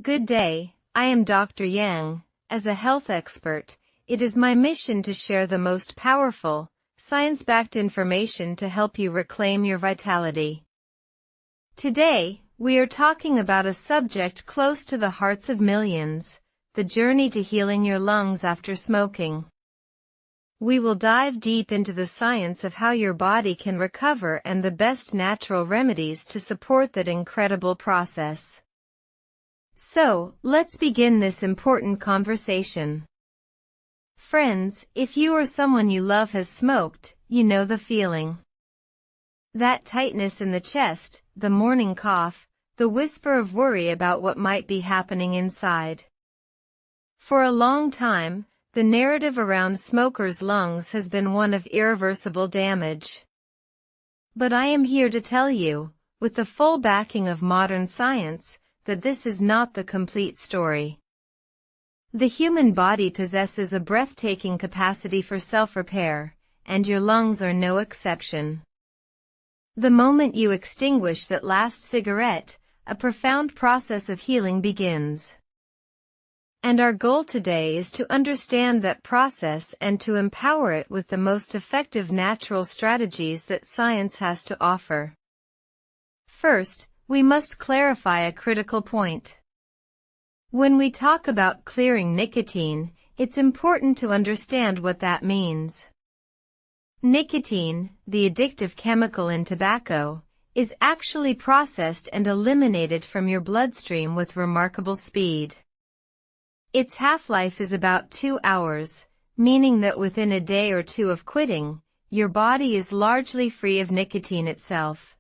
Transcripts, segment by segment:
Good day, I am Dr. Yang. As a health expert, it is my mission to share the most powerful, science-backed information to help you reclaim your vitality. Today, we are talking about a subject close to the hearts of millions, the journey to healing your lungs after smoking. We will dive deep into the science of how your body can recover and the best natural remedies to support that incredible process. So, let's begin this important conversation. Friends, if you or someone you love has smoked, you know the feeling. That tightness in the chest, the morning cough, the whisper of worry about what might be happening inside. For a long time, the narrative around smokers' lungs has been one of irreversible damage. But I am here to tell you, with the full backing of modern science, that this is not the complete story. The human body possesses a breathtaking capacity for self-repair, and your lungs are no exception. The moment you extinguish that last cigarette, a profound process of healing begins. And our goal today is to understand that process and to empower it with the most effective natural strategies that science has to offer. First, we must clarify a critical point. When we talk about clearing nicotine, it's important to understand what that means. Nicotine, the addictive chemical in tobacco, is actually processed and eliminated from your bloodstream with remarkable speed. Its half-life is about 2 hours, meaning that within a day or two of quitting, your body is largely free of nicotine itself.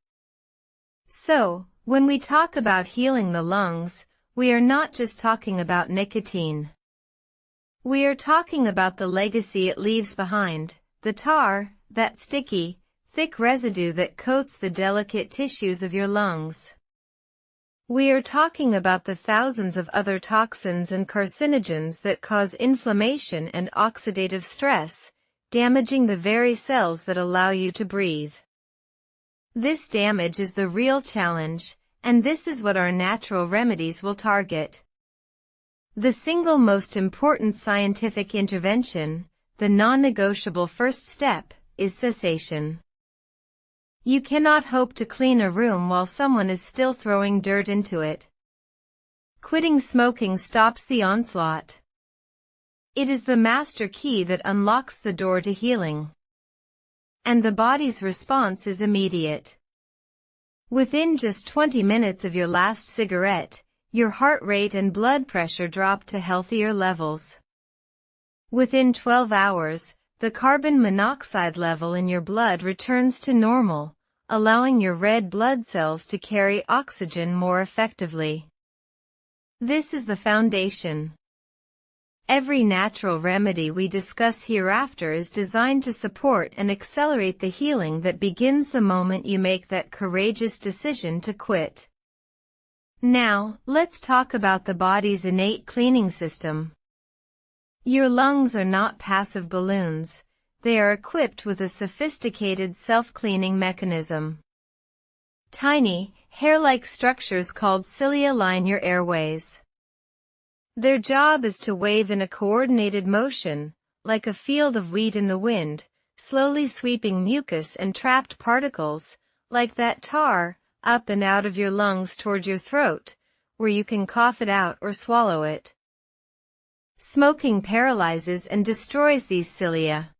So, when we talk about healing the lungs, we are not just talking about nicotine. We are talking about the legacy it leaves behind, the tar, that sticky, thick residue that coats the delicate tissues of your lungs. We are talking about the thousands of other toxins and carcinogens that cause inflammation and oxidative stress, damaging the very cells that allow you to breathe. This damage is the real challenge, and this is what our natural remedies will target. The single most important scientific intervention, the non-negotiable first step, is cessation. You cannot hope to clean a room while someone is still throwing dirt into it. Quitting smoking stops the onslaught. It is the master key that unlocks the door to healing. And the body's response is immediate. Within just 20 minutes of your last cigarette, your heart rate and blood pressure drop to healthier levels. Within 12 hours, the carbon monoxide level in your blood returns to normal, allowing your red blood cells to carry oxygen more effectively. This is the foundation. Every natural remedy we discuss hereafter is designed to support and accelerate the healing that begins the moment you make that courageous decision to quit. Now, let's talk about the body's innate cleaning system. Your lungs are not passive balloons. They are equipped with a sophisticated self-cleaning mechanism. Tiny, hair-like structures called cilia line your airways. Their job is to wave in a coordinated motion, like a field of wheat in the wind, slowly sweeping mucus and trapped particles, like that tar, up and out of your lungs toward your throat, where you can cough it out or swallow it. Smoking paralyzes and destroys these cilia.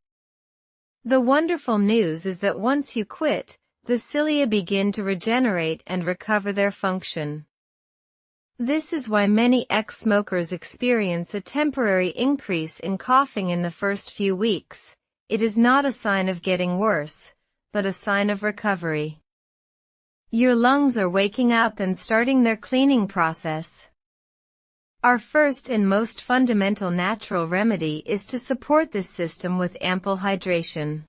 The wonderful news is that once you quit, the cilia begin to regenerate and recover their function. This is why many ex-smokers experience a temporary increase in coughing in the first few weeks. It is not a sign of getting worse, but a sign of recovery. Your lungs are waking up and starting their cleaning process. Our first and most fundamental natural remedy is to support this system with ample hydration.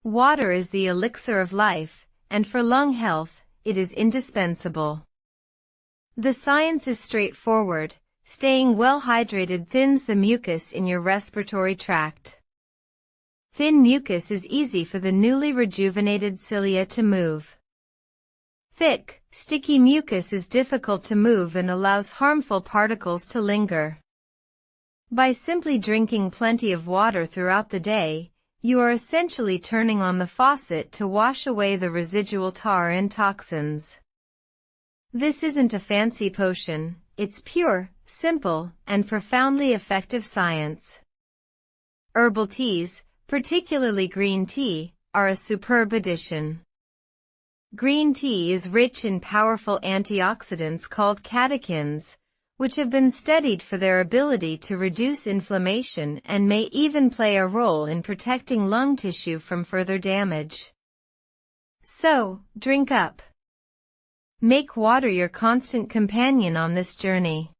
Water is the elixir of life, and for lung health, it is indispensable. The science is straightforward. Staying well hydrated thins the mucus in your respiratory tract. Thin mucus is easy for the newly rejuvenated cilia to move. Thick, sticky mucus is difficult to move and allows harmful particles to linger. By simply drinking plenty of water throughout the day, you are essentially turning on the faucet to wash away the residual tar and toxins. This isn't a fancy potion, it's pure, simple, and profoundly effective science. Herbal teas, particularly green tea, are a superb addition. Green tea is rich in powerful antioxidants called catechins, which have been studied for their ability to reduce inflammation and may even play a role in protecting lung tissue from further damage. So, drink up. Make water your constant companion on this journey.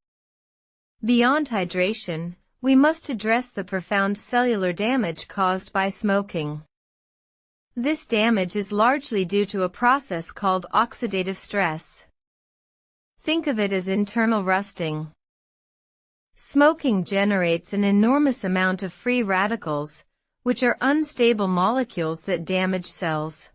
Beyond hydration, we must address the profound cellular damage caused by smoking. This damage is largely due to a process called oxidative stress. Think of it as internal rusting. Smoking generates an enormous amount of free radicals, which are unstable molecules that damage cells.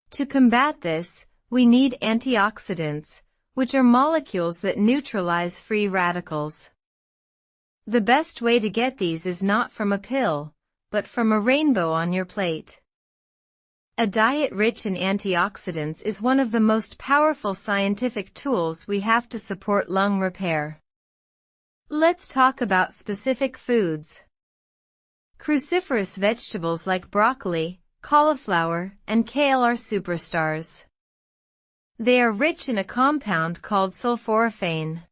To combat this, we need antioxidants, which are molecules that neutralize free radicals. The best way to get these is not from a pill, but from a rainbow on your plate. A diet rich in antioxidants is one of the most powerful scientific tools we have to support lung repair. Let's talk about specific foods. Cruciferous vegetables like broccoli, cauliflower, and kale are superstars. They are rich in a compound called sulforaphane.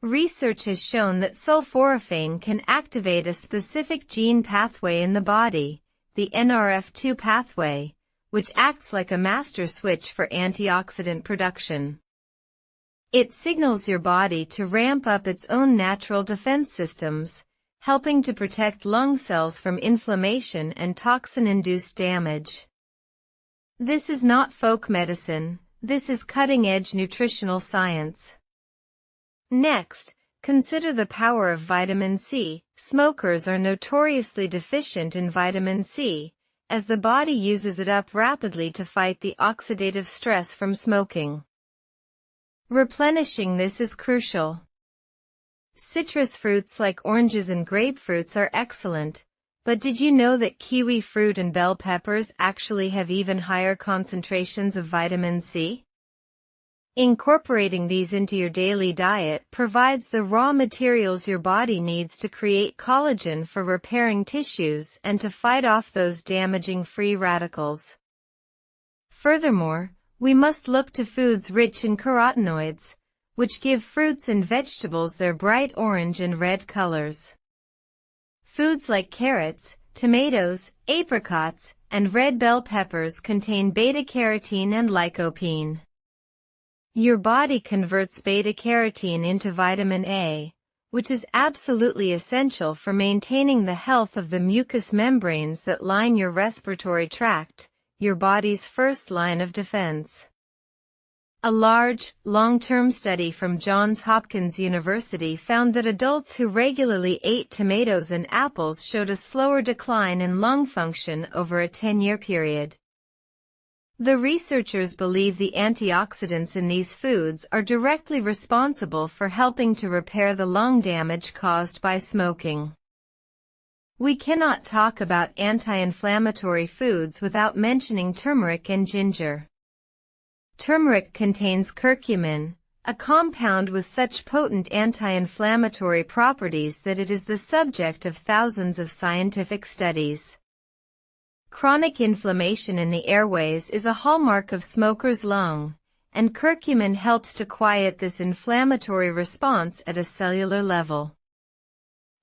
Research has shown that sulforaphane can activate a specific gene pathway in the body, the NRF2 pathway, which acts like a master switch for antioxidant production. It signals your body to ramp up its own natural defense systems, helping to protect lung cells from inflammation and toxin-induced damage. This is not folk medicine, this is cutting-edge nutritional science. Next, consider the power of vitamin C. Smokers are notoriously deficient in vitamin C, as the body uses it up rapidly to fight the oxidative stress from smoking. Replenishing this is crucial. Citrus fruits like oranges and grapefruits are excellent, but did you know that kiwi fruit and bell peppers actually have even higher concentrations of vitamin C? Incorporating these into your daily diet provides the raw materials your body needs to create collagen for repairing tissues and to fight off those damaging free radicals. Furthermore, we must look to foods rich in carotenoids, which give fruits and vegetables their bright orange and red colors. Foods like carrots, tomatoes, apricots, and red bell peppers contain beta-carotene and lycopene. Your body converts beta-carotene into vitamin A, which is absolutely essential for maintaining the health of the mucous membranes that line your respiratory tract, your body's first line of defense. A large, long-term study from Johns Hopkins University found that adults who regularly ate tomatoes and apples showed a slower decline in lung function over a 10-year period. The researchers believe the antioxidants in these foods are directly responsible for helping to repair the lung damage caused by smoking. We cannot talk about anti-inflammatory foods without mentioning turmeric and ginger. Turmeric contains curcumin, a compound with such potent anti-inflammatory properties that it is the subject of thousands of scientific studies. Chronic inflammation in the airways is a hallmark of smokers' lung, and curcumin helps to quiet this inflammatory response at a cellular level.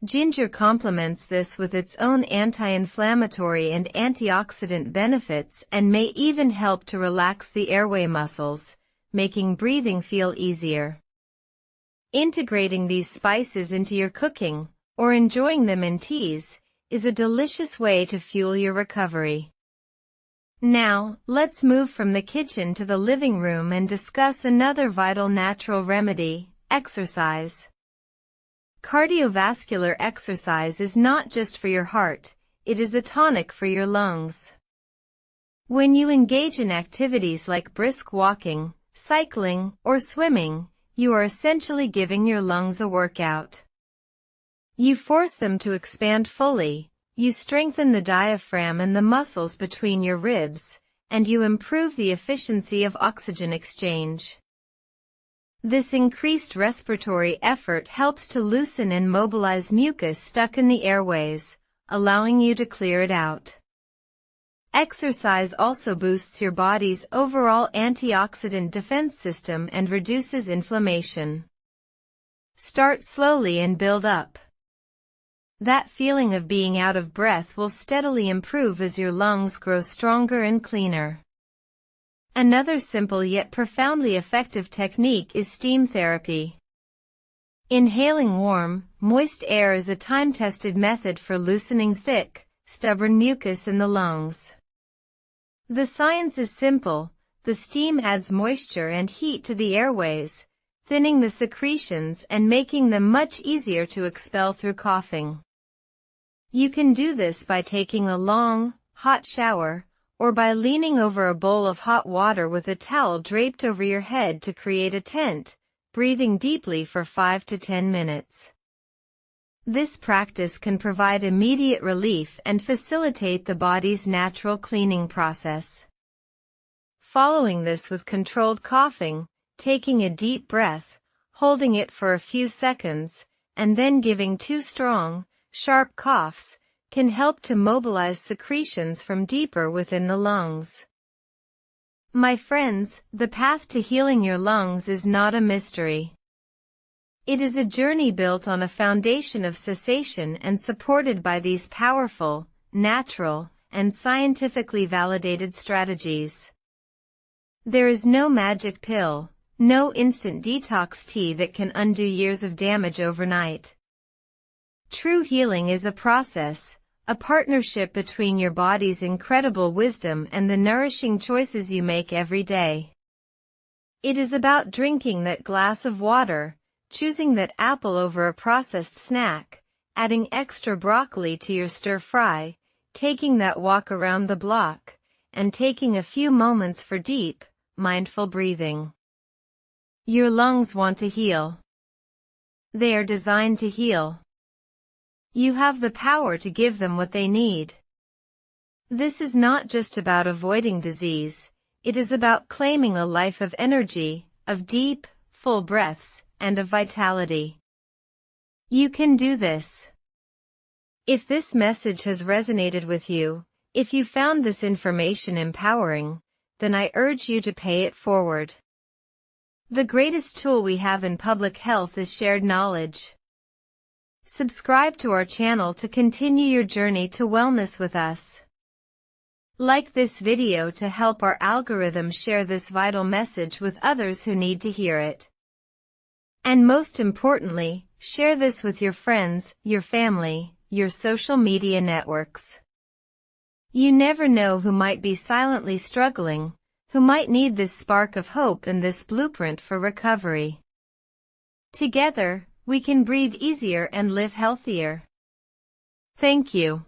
Ginger complements this with its own anti-inflammatory and antioxidant benefits and may even help to relax the airway muscles, making breathing feel easier. Integrating these spices into your cooking, or enjoying them in teas, is a delicious way to fuel your recovery. Now, let's move from the kitchen to the living room and discuss another vital natural remedy, exercise. Cardiovascular exercise is not just for your heart, it is a tonic for your lungs. When you engage in activities like brisk walking, cycling, or swimming, you are essentially giving your lungs a workout. You force them to expand fully, you strengthen the diaphragm and the muscles between your ribs, and you improve the efficiency of oxygen exchange. This increased respiratory effort helps to loosen and mobilize mucus stuck in the airways, allowing you to clear it out. Exercise also boosts your body's overall antioxidant defense system and reduces inflammation. Start slowly and build up. That feeling of being out of breath will steadily improve as your lungs grow stronger and cleaner. Another simple yet profoundly effective technique is steam therapy. Inhaling warm, moist air is a time-tested method for loosening thick, stubborn mucus in the lungs. The science is simple. The steam adds moisture and heat to the airways, thinning the secretions and making them much easier to expel through coughing. You can do this by taking a long, hot shower, or by leaning over a bowl of hot water with a towel draped over your head to create a tent, breathing deeply for 5 to 10 minutes. This practice can provide immediate relief and facilitate the body's natural cleaning process. Following this with controlled coughing, taking a deep breath, holding it for a few seconds, and then giving 2 strong, sharp coughs, can help to mobilize secretions from deeper within the lungs. My friends, the path to healing your lungs is not a mystery. It is a journey built on a foundation of cessation and supported by these powerful, natural, and scientifically validated strategies. There is no magic pill, no instant detox tea that can undo years of damage overnight. True healing is a process, a partnership between your body's incredible wisdom and the nourishing choices you make every day. It is about drinking that glass of water, choosing that apple over a processed snack, adding extra broccoli to your stir-fry, taking that walk around the block, and taking a few moments for deep, mindful breathing. Your lungs want to heal. They are designed to heal. You have the power to give them what they need. This is not just about avoiding disease, it is about claiming a life of energy, of deep, full breaths, and of vitality. You can do this. If this message has resonated with you, if you found this information empowering, then I urge you to pay it forward. The greatest tool we have in public health is shared knowledge. Subscribe to our channel to continue your journey to wellness with us. Like this video to help our algorithm share this vital message with others who need to hear it. And most importantly, share this with your friends, your family, your social media networks. You never know who might be silently struggling, who might need this spark of hope and this blueprint for recovery. Together, we can breathe easier and live healthier. Thank you.